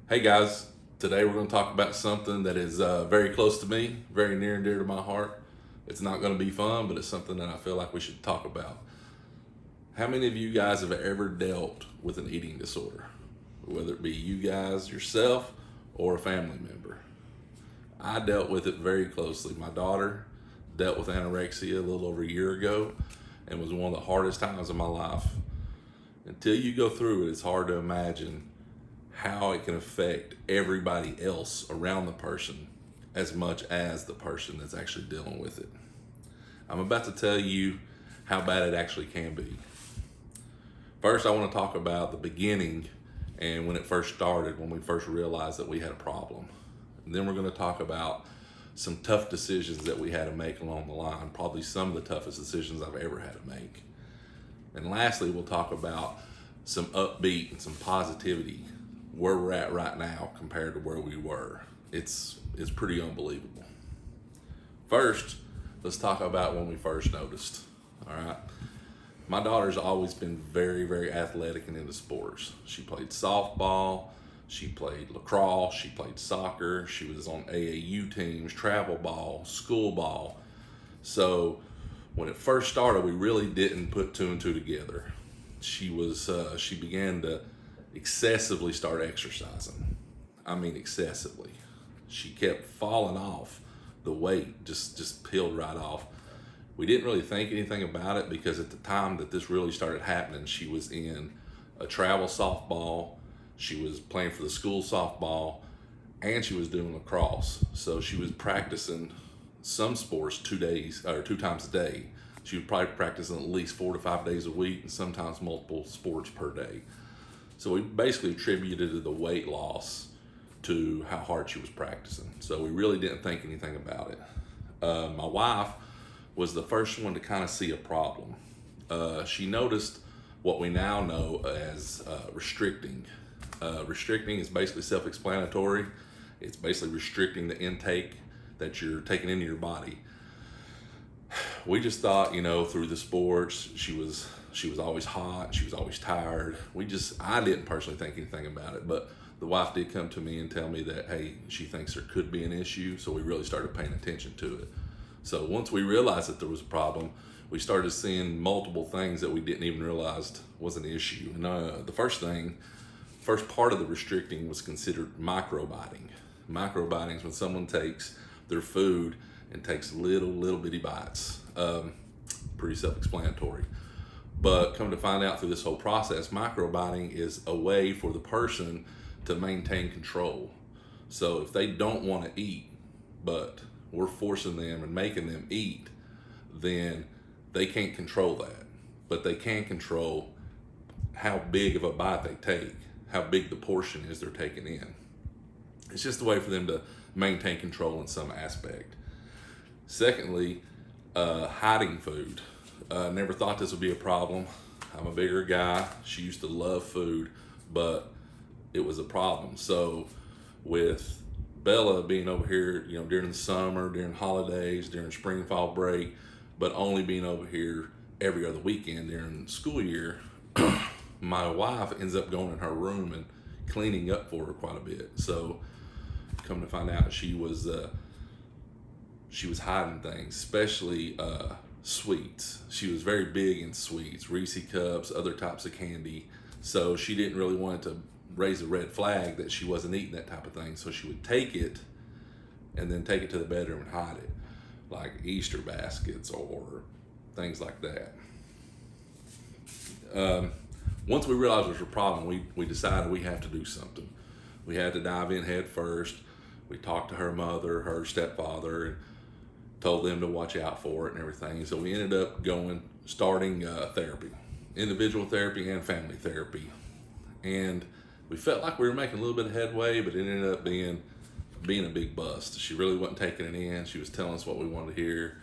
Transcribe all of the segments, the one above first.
Hey guys, today we're going to talk about something that is very close to me, very near and dear to my heart. It's not going to be fun, but it's something that I feel like we should talk about. How many of you guys have ever dealt with an eating disorder? Whether it be you guys, yourself, or a family member. I dealt with it very closely. My daughter dealt with anorexia a little over a year ago and was one of the hardest times of my life. Until you go through it, it's hard to imagine how it can affect everybody else around the person as much as the person that's actually dealing with it. I'm about to tell you how bad it actually can be. First, I want to talk about the beginning and when it first started, when we first realized that we had a problem. And then we're going to talk about some tough decisions that we had to make along the line, probably some of the toughest decisions I've ever had to make. And lastly, we'll talk about some upbeat and some positivity where we're at right now compared to where we were. It's pretty unbelievable. First, let's talk about when we first noticed. All right. My daughter's always been very, very athletic and into sports. She played softball, she played lacrosse, she played soccer, she was on AAU teams, travel ball, school ball. So when it first started, we really didn't put two and two together. She began to excessively start exercising. I mean, excessively. She kept falling off. The weight just peeled right off. We didn't really think anything about it because at the time that this really started happening, she was in a travel softball, she was playing for the school softball, and she was doing lacrosse. So she was practicing some sports 2 days or 2 times a day. She was probably practicing at least 4 to 5 days a week and sometimes multiple sports per day. So we basically attributed the weight loss to how hard she was practicing. So we really didn't think anything about it. My wife was the first one to kind of see a problem. She noticed what we now know as restricting. Restricting is basically self-explanatory. It's basically restricting the intake that you're taking into your body. We just thought, through the sports, she was always hot, she was always tired. I didn't personally think anything about it, but the wife did come to me and tell me that, hey, she thinks there could be an issue, so we really started paying attention to it. So once we realized that there was a problem, we started seeing multiple things that we didn't even realize was an issue. And the first part of the restricting was considered microbiting. Microbiting is when someone takes their food and takes little bitty bites. Pretty self-explanatory. But come to find out through this whole process, microbiting is a way for the person to maintain control. So if they don't want to eat, but we're forcing them and making them eat, then they can't control that. But they can control how big of a bite they take, how big the portion is they're taking in. It's just a way for them to maintain control in some aspect. Secondly, hiding food. Never thought this would be a problem. I'm a bigger guy. She used to love food, but it was a problem. So with Bella being over here, during the summer, during holidays, during spring, fall break, but only being over here every other weekend during the school year, my wife ends up going in her room and cleaning up for her quite a bit. So come to find out, she was hiding things, especially sweets. She was very big in sweets, Reese cups, other types of candy. So she didn't really want to raise a red flag that she wasn't eating that type of thing. So she would take it and then take it to the bedroom and hide it, like Easter baskets or things like that. Once we realized there was a problem, we decided we have to do something. We had to dive in head first. We talked to her mother, her stepfather, and told them to watch out for it and everything. So we ended up starting therapy, individual therapy and family therapy. And we felt like we were making a little bit of headway, but it ended up being a big bust. She really wasn't taking it in. She was telling us what we wanted to hear,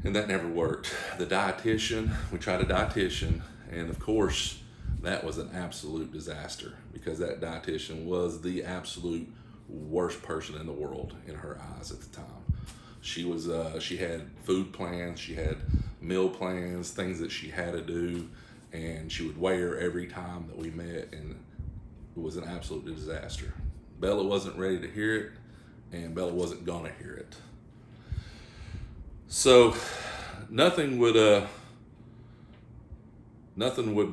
and that never worked. The dietitian, we tried a dietitian, and of course, that was an absolute disaster because that dietitian was the absolute worst person in the world in her eyes at the time. She had food plans, she had meal plans, things that she had to do, and she would weigh her every time that we met, and it was an absolute disaster. Bella wasn't ready to hear it, and Bella wasn't gonna hear it. So nothing would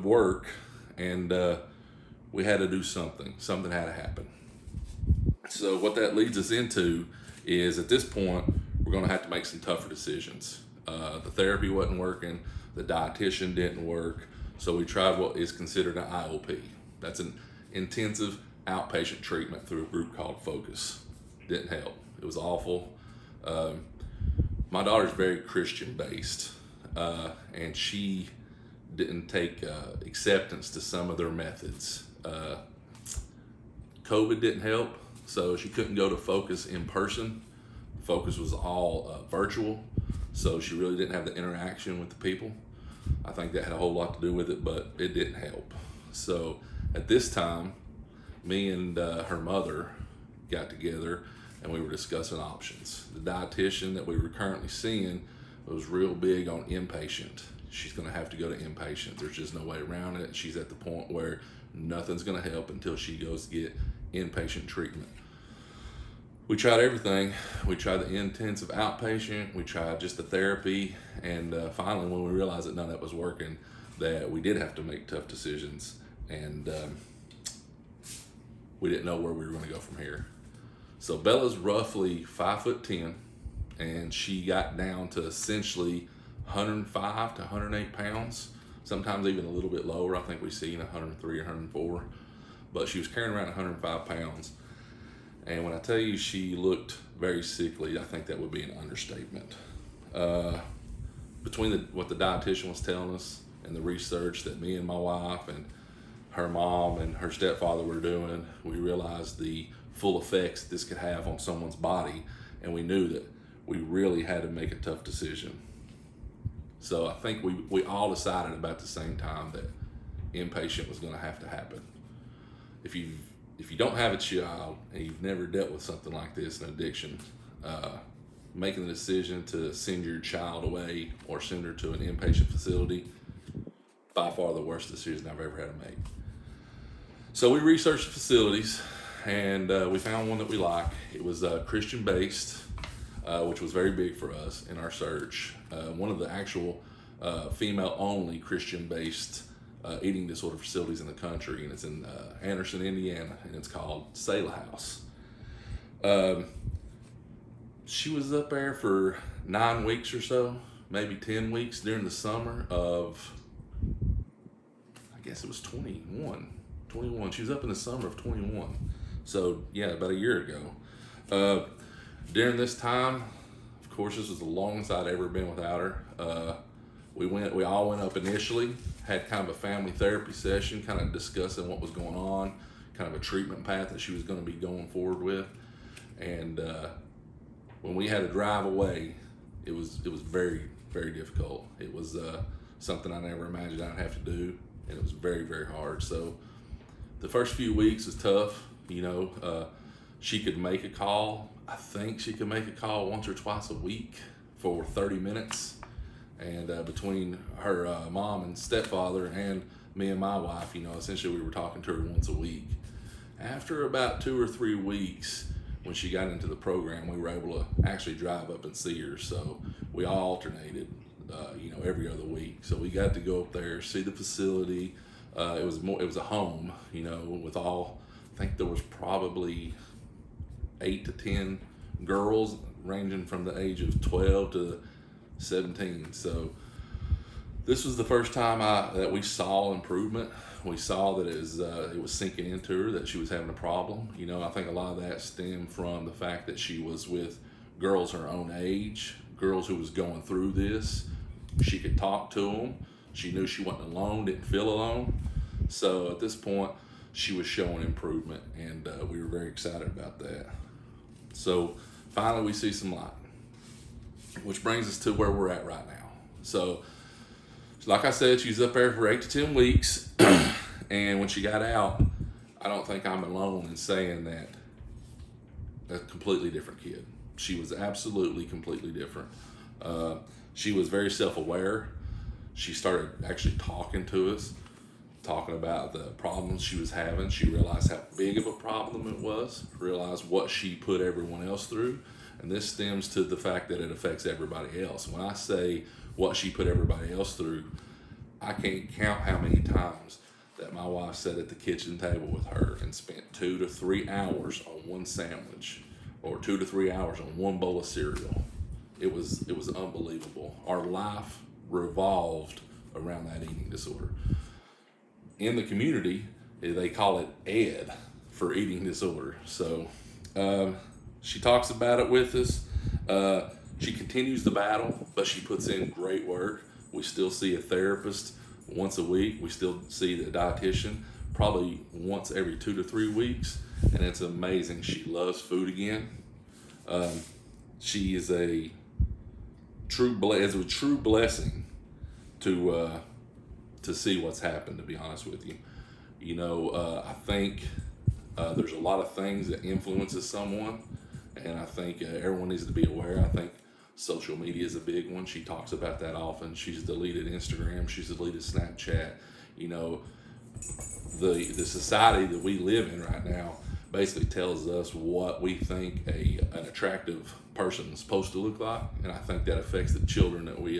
work, and we had to do something. Something had to happen. So what that leads us into is, at this point, we're going to have to make some tougher decisions. The therapy wasn't working, the dietitian didn't work, so we tried what is considered an IOP. That's an intensive outpatient treatment through a group called Focus. Didn't help. It was awful. My daughter's very Christian based, and she didn't take acceptance to some of their methods. COVID didn't help, so she couldn't go to Focus in person. Focus was all virtual, so she really didn't have the interaction with the people. I think that had a whole lot to do with it, but it didn't help. So at this time, me and her mother got together and we were discussing options. The dietitian that we were currently seeing was real big on inpatient. She's going to have to go to inpatient. There's just no way around it. She's at the point where nothing's going to help until she goes to get inpatient treatment. We tried everything. We tried the intensive outpatient, we tried just the therapy, and finally, when we realized that none of that was working, that we did have to make tough decisions, and we didn't know where we were going to go from here. So Bella's roughly 5'10", and she got down to essentially 105 to 108 pounds, sometimes even a little bit lower. I think we've seen 103 or 104, but she was carrying around 105 pounds. And when I tell you she looked very sickly, I think that would be an understatement. Between what the dietitian was telling us and the research that me and my wife and her mom and her stepfather were doing, we realized the full effects this could have on someone's body, and we knew that we really had to make a tough decision. So I think we all decided about the same time that inpatient was going to have to happen. If you don't have a child and you've never dealt with something like this, an addiction, making the decision to send your child away or send her to an inpatient facility, by far the worst decision I've ever had to make. So we researched facilities, and we found one that we like. It was Christian based, which was very big for us in our search. One of the actual female only Christian based eating disorder facilities in the country, and it's in Anderson, Indiana, and it's called Selah House. She was up there for 9 weeks or so, maybe 10 weeks during the summer of, I guess it was 21. She was up in the summer of 21. So yeah, about a year ago. During this time, of course, this was the longest I'd ever been without her. We all went up initially, had kind of a family therapy session, kind of discussing what was going on, kind of a treatment path that she was going to be going forward with. And when we had to drive away, it was very, very difficult. It was something I never imagined I'd have to do, and it was very, very hard. So the first few weeks was tough. She could make a call. I think she could make a call once or twice a week for 30 minutes. And between her mom and stepfather and me and my wife, essentially we were talking to her once a week. After about 2 or 3 weeks, when she got into the program, we were able to actually drive up and see her. So we all alternated, every other week. So we got to go up there, see the facility. It was a home, with all, I think there was probably 8 to 10 girls ranging from the age of 12 to 17. So this was the first time that we saw improvement. We saw that it was sinking into her, that she was having a problem. I think a lot of that stemmed from the fact that she was with girls her own age, girls who was going through this. She could talk to them. She knew she wasn't alone, didn't feel alone. So at this point, she was showing improvement, and we were very excited about that. So finally, we see some light, which brings us to where we're at right now. So like I said, she was up there for 8 to 10 weeks, and when she got out, I don't think I'm alone in saying that a completely different kid. She was absolutely completely different. She was very self-aware. She started actually talking to us. talking about the problems she was having. She realized how big of a problem it was, realized what she put everyone else through. And this stems to the fact that it affects everybody else. When I say what she put everybody else through, I can't count how many times that my wife sat at the kitchen table with her and spent 2 to 3 hours on one sandwich or 2 to 3 hours on one bowl of cereal. It was unbelievable. Our life revolved around that eating disorder. In the community, they call it ED for eating disorder. So she talks about it with us. She continues the battle, but she puts in great work. We still see a therapist once a week. We still see the dietitian probably once every 2 to 3 weeks, and it's amazing. She loves food again. She is a true blessing to see what's happened. To be honest with you, I think there's a lot of things that influences someone, and I think everyone needs to be aware. I think social media is a big one. She talks about that often. She's deleted Instagram. She's deleted Snapchat. The society that we live in right now basically tells us what we think an attractive person is supposed to look like, and I think that affects the children that we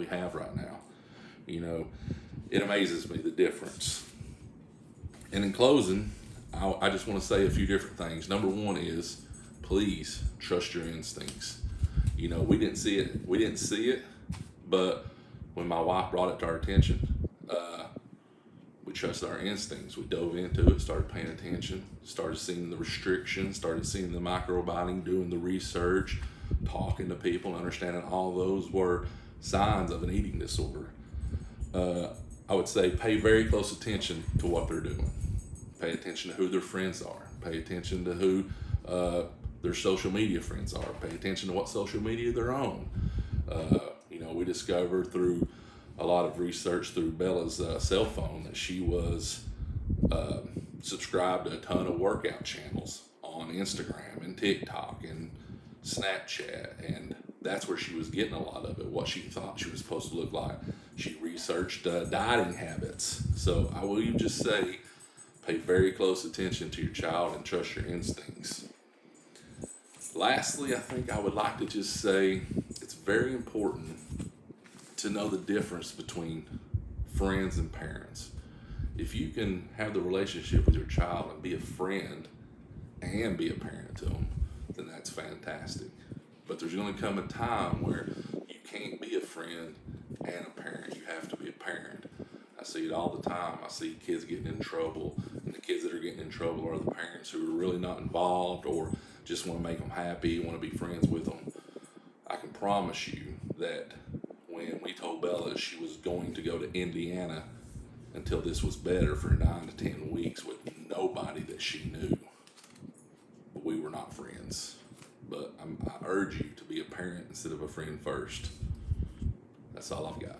have right now. It amazes me, the difference. And in closing, I just want to say a few different things. Number one is, please trust your instincts. We didn't see it, but when my wife brought it to our attention, we trusted our instincts. We dove into it, started paying attention, started seeing the restrictions, started seeing the microbiting, doing the research, talking to people, understanding all those were signs of an eating disorder. I would say pay very close attention to what they're doing. Pay attention to who their friends are. Pay attention to who their social media friends are. Pay attention to what social media they're on. We discovered through a lot of research through Bella's cell phone that she was subscribed to a ton of workout channels on Instagram and TikTok and Snapchat, and that's where she was getting a lot of it, what she thought she was supposed to look like. She researched dieting habits. So I will just say, pay very close attention to your child and trust your instincts. Lastly, I think I would like to just say it's very important to know the difference between friends and parents. If you can have the relationship with your child and be a friend and be a parent to them, then that's fantastic. But there's going to come a time where you can't be a friend and a parent. You have to be a parent. I see it all the time. I see kids getting in trouble, and the kids that are getting in trouble are the parents who are really not involved or just want to make them happy, want to be friends with them. I can promise you that when we told Bella she was going to go to Indiana until this was better for 9 to 10 weeks with nobody that she knew, we were not friends. But I urge you to be a parent instead of a friend first. That's all I've got.